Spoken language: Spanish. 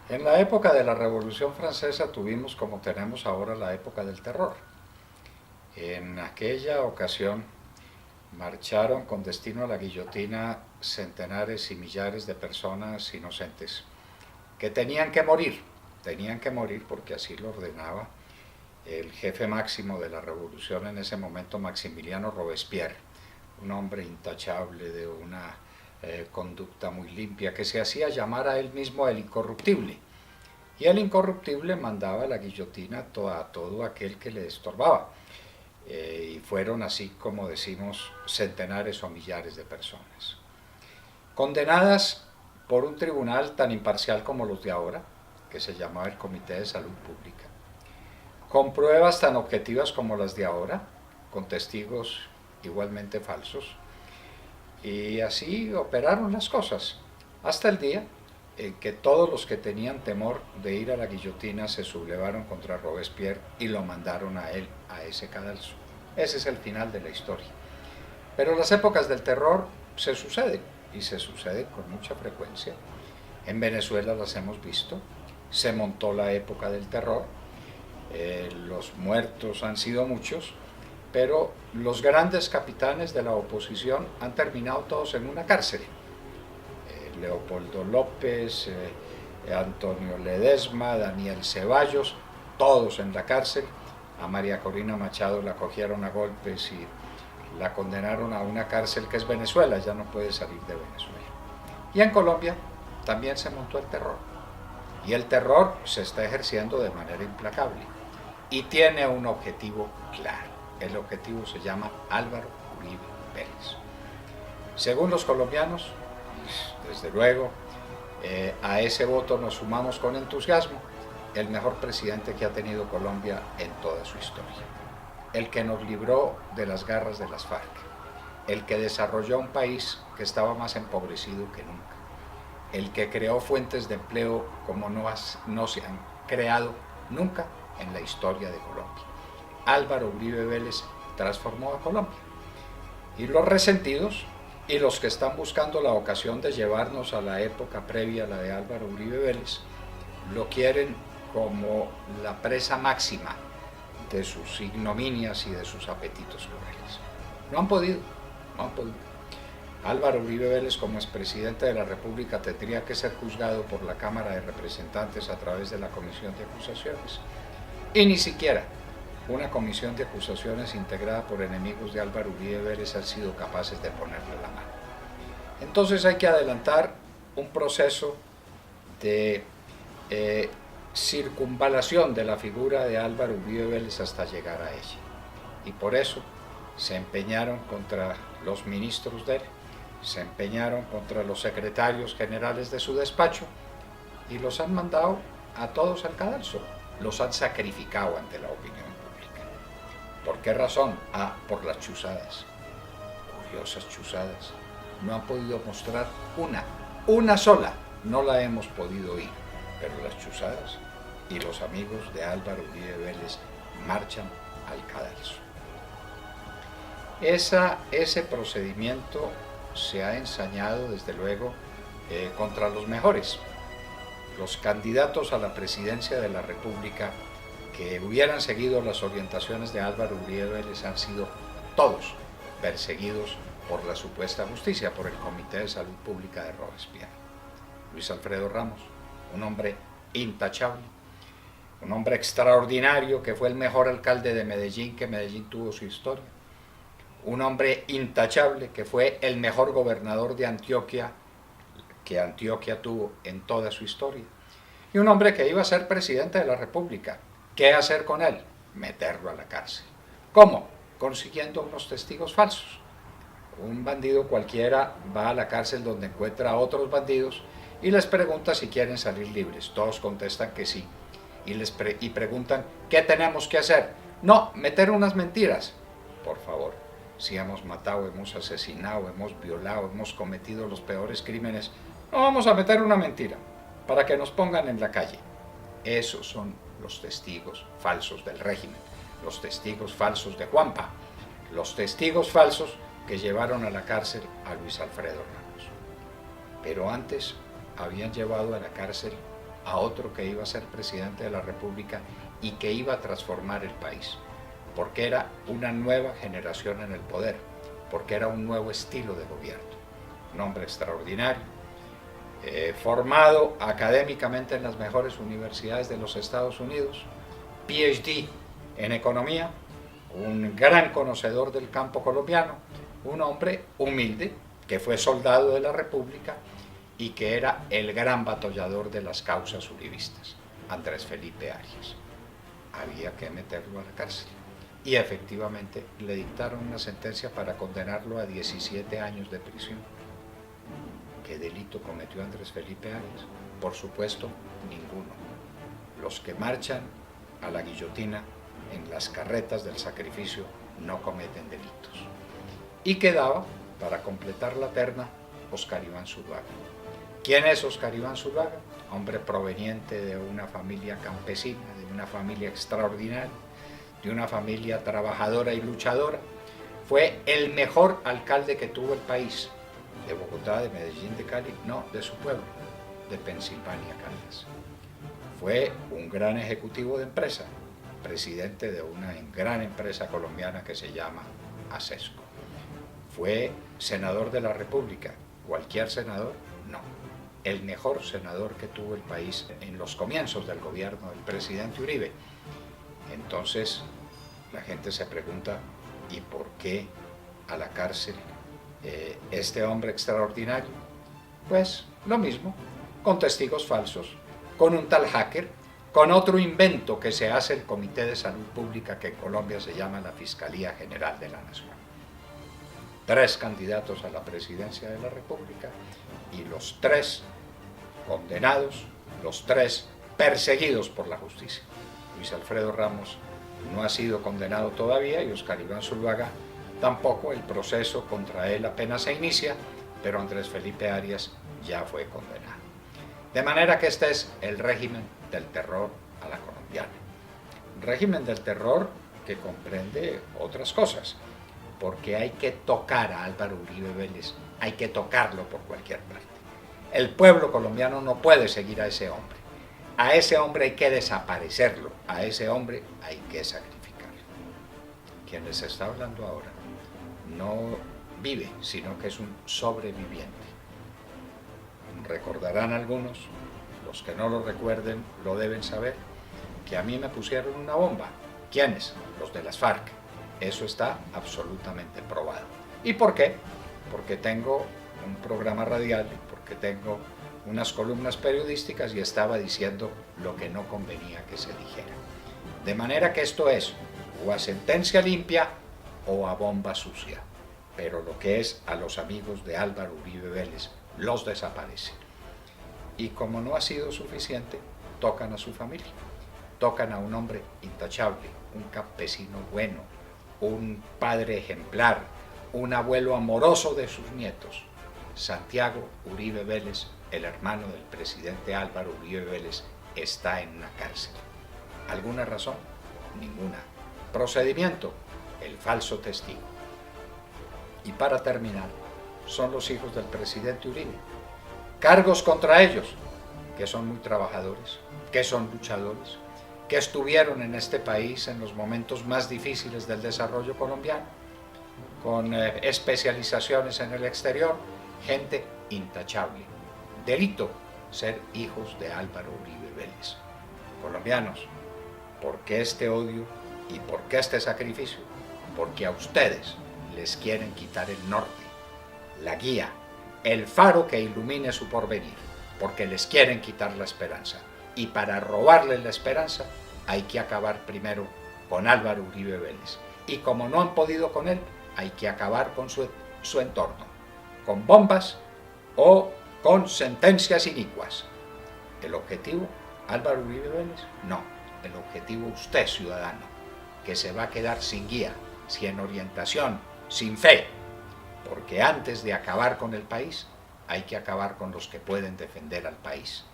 En la época de la Revolución Francesa tuvimos, como tenemos ahora, la época del terror. En aquella ocasión marcharon con destino a la guillotina centenares y millares de personas inocentes que tenían que morir porque así lo ordenaba el jefe máximo de la revolución en ese momento, Maximiliano Robespierre, un hombre intachable de una conducta muy limpia, que se hacía llamar a él mismo el incorruptible. Y el incorruptible mandaba la guillotina a todo aquel que le estorbaba. Y fueron, así como decimos, centenares o millares de personas. Condenadas por un tribunal tan imparcial como los de ahora, que se llamaba el Comité de Salud Pública, con pruebas tan objetivas como las de ahora, con testigos igualmente falsos, y así operaron las cosas, hasta el día en que todos los que tenían temor de ir a la guillotina se sublevaron contra Robespierre y lo mandaron a él, a ese cadalso. Ese es el final de la historia. Pero las épocas del terror se suceden, y se suceden con mucha frecuencia. En Venezuela las hemos visto, se montó la época del terror, los muertos han sido muchos, pero los grandes capitanes de la oposición han terminado todos en una cárcel. Leopoldo López, Antonio Ledesma, Daniel Ceballos, todos en la cárcel. A María Corina Machado la cogieron a golpes y la condenaron a una cárcel que es Venezuela, ya no puede salir de Venezuela. Y en Colombia también se montó el terror. Y el terror se está ejerciendo de manera implacable. Y tiene un objetivo claro. El objetivo se llama Álvaro Uribe Vélez. Según los colombianos, desde luego, a ese voto nos sumamos con entusiasmo, el mejor presidente que ha tenido Colombia en toda su historia. El que nos libró de las garras de las FARC, el que desarrolló un país que estaba más empobrecido que nunca, el que creó fuentes de empleo como no se han creado nunca en la historia de Colombia. Álvaro Uribe Vélez transformó a Colombia. Y los resentidos y los que están buscando la ocasión de llevarnos a la época previa a la de Álvaro Uribe Vélez, lo quieren como la presa máxima de sus ignominias y de sus apetitos crueles. No han podido. Álvaro Uribe Vélez, como expresidente de la República, tendría que ser juzgado por la Cámara de Representantes a través de la Comisión de Acusaciones. Y ni siquiera una comisión de acusaciones integrada por enemigos de Álvaro Uribe Vélez han sido capaces de ponerle la mano. Entonces hay que adelantar un proceso de circunvalación de la figura de Álvaro Uribe Vélez hasta llegar a ella. Y por eso se empeñaron contra los ministros de él, se empeñaron contra los secretarios generales de su despacho y los han mandado a todos al cadalso, los han sacrificado ante la opinión pública. ¿Por qué razón? Por las chuzadas, curiosas chuzadas. No han podido mostrar una sola, no la hemos podido oír, pero las chuzadas y los amigos de Álvaro Uribe Vélez marchan al cadalso. Ese procedimiento se ha ensañado desde luego contra los mejores. Los candidatos a la presidencia de la República que hubieran seguido las orientaciones de Álvaro Uribe Vélez han sido todos perseguidos por la supuesta justicia, por el Comité de Salud Pública de Robespierre. Luis Alfredo Ramos, un hombre intachable, un hombre extraordinario que fue el mejor alcalde de Medellín que Medellín tuvo su historia, un hombre intachable que fue el mejor gobernador de Antioquia que Antioquia tuvo en toda su historia, y un hombre que iba a ser presidente de la República. ¿Qué hacer con él? Meterlo a la cárcel. ¿Cómo? Consiguiendo unos testigos falsos. Un bandido cualquiera va a la cárcel donde encuentra a otros bandidos y les pregunta si quieren salir libres. Todos contestan que sí. Y preguntan, ¿qué tenemos que hacer? No, meter unas mentiras. Por favor, si hemos matado, hemos asesinado, hemos violado, hemos cometido los peores crímenes, no vamos a meter una mentira para que nos pongan en la calle. Esos son los testigos falsos del régimen, los testigos falsos de Juanpa, los testigos falsos que llevaron a la cárcel a Luis Alfredo Ramos. Pero antes habían llevado a la cárcel a otro que iba a ser presidente de la República y que iba a transformar el país, porque era una nueva generación en el poder, porque era un nuevo estilo de gobierno. Un hombre extraordinario, formado académicamente en las mejores universidades de los Estados Unidos, PhD en economía, un gran conocedor del campo colombiano, un hombre humilde que fue soldado de la República y que era el gran batallador de las causas uribistas, Andrés Felipe Arias. Había que meterlo a la cárcel y efectivamente le dictaron una sentencia para condenarlo a 17 años de prisión. ¿Qué delito cometió Andrés Felipe Arias? Por supuesto, ninguno. Los que marchan a la guillotina en las carretas del sacrificio no cometen delitos. Y quedaba, para completar la terna, Óscar Iván Zuluaga. ¿Quién es Óscar Iván Zuluaga? Hombre proveniente de una familia campesina, de una familia extraordinaria, de una familia trabajadora y luchadora. Fue el mejor alcalde que tuvo el país, de Bogotá, de Medellín, de Cali, no, de su pueblo, de Pensilvania, Caldas. Fue un gran ejecutivo de empresa, presidente de una gran empresa colombiana que se llama Acesco. Fue senador de la República. ¿Cualquier senador? No. El mejor senador que tuvo el país en los comienzos del gobierno del presidente Uribe. Entonces, la gente se pregunta, ¿y por qué a la cárcel este hombre extraordinario? Pues lo mismo, con testigos falsos, con un tal hacker, con otro invento que se hace el Comité de Salud Pública, que en Colombia se llama la Fiscalía General de la Nación. 3 candidatos a la presidencia de la República y los 3 condenados, los 3 perseguidos por la justicia. Luis Alfredo Ramos no ha sido condenado todavía y Óscar Iván Zuluaga tampoco. El proceso contra él apenas se inicia, pero Andrés Felipe Arias ya fue condenado. De manera que este es el régimen del terror a la colombiana. Un régimen del terror que comprende otras cosas, porque hay que tocar a Álvaro Uribe Vélez, hay que tocarlo por cualquier parte. El pueblo colombiano no puede seguir a ese hombre. A ese hombre hay que desaparecerlo, a ese hombre hay que sacrificarlo. Quien les está hablando ahora no vive, sino que es un sobreviviente. Recordarán algunos, los que no lo recuerden lo deben saber, que a mí me pusieron una bomba. ¿Quiénes? Los de las FARC. Eso está absolutamente probado. ¿Y por qué? Porque tengo un programa radial, porque tengo unas columnas periodísticas y estaba diciendo lo que no convenía que se dijera. De manera que esto es o a sentencia limpia o a bomba sucia. Pero lo que es a los amigos de Álvaro Uribe Vélez, los desaparecen. Y como no ha sido suficiente, tocan a su familia. Tocan a un hombre intachable, un campesino bueno, un padre ejemplar, un abuelo amoroso de sus nietos. Santiago Uribe Vélez, el hermano del presidente Álvaro Uribe Vélez, está en una cárcel. ¿Alguna razón? Ninguna. Procedimiento: el falso testigo. Y para terminar, son los hijos del presidente Uribe. Cargos contra ellos, que son muy trabajadores, que son luchadores, que estuvieron en este país en los momentos más difíciles del desarrollo colombiano, con especializaciones en el exterior, gente intachable. Delito ser hijos de Álvaro Uribe Vélez. Colombianos, ¿por qué este odio y por qué este sacrificio? Porque a ustedes les quieren quitar el norte, la guía, el faro que ilumine su porvenir, porque les quieren quitar la esperanza. Y para robarles la esperanza hay que acabar primero con Álvaro Uribe Vélez. Y como no han podido con él, hay que acabar con su entorno, con bombas o con sentencias inicuas. ¿El objetivo, Álvaro Uribe Vélez? No, el objetivo usted, ciudadano, que se va a quedar sin guía, sin orientación, sin fe, porque antes de acabar con el país, hay que acabar con los que pueden defender al país.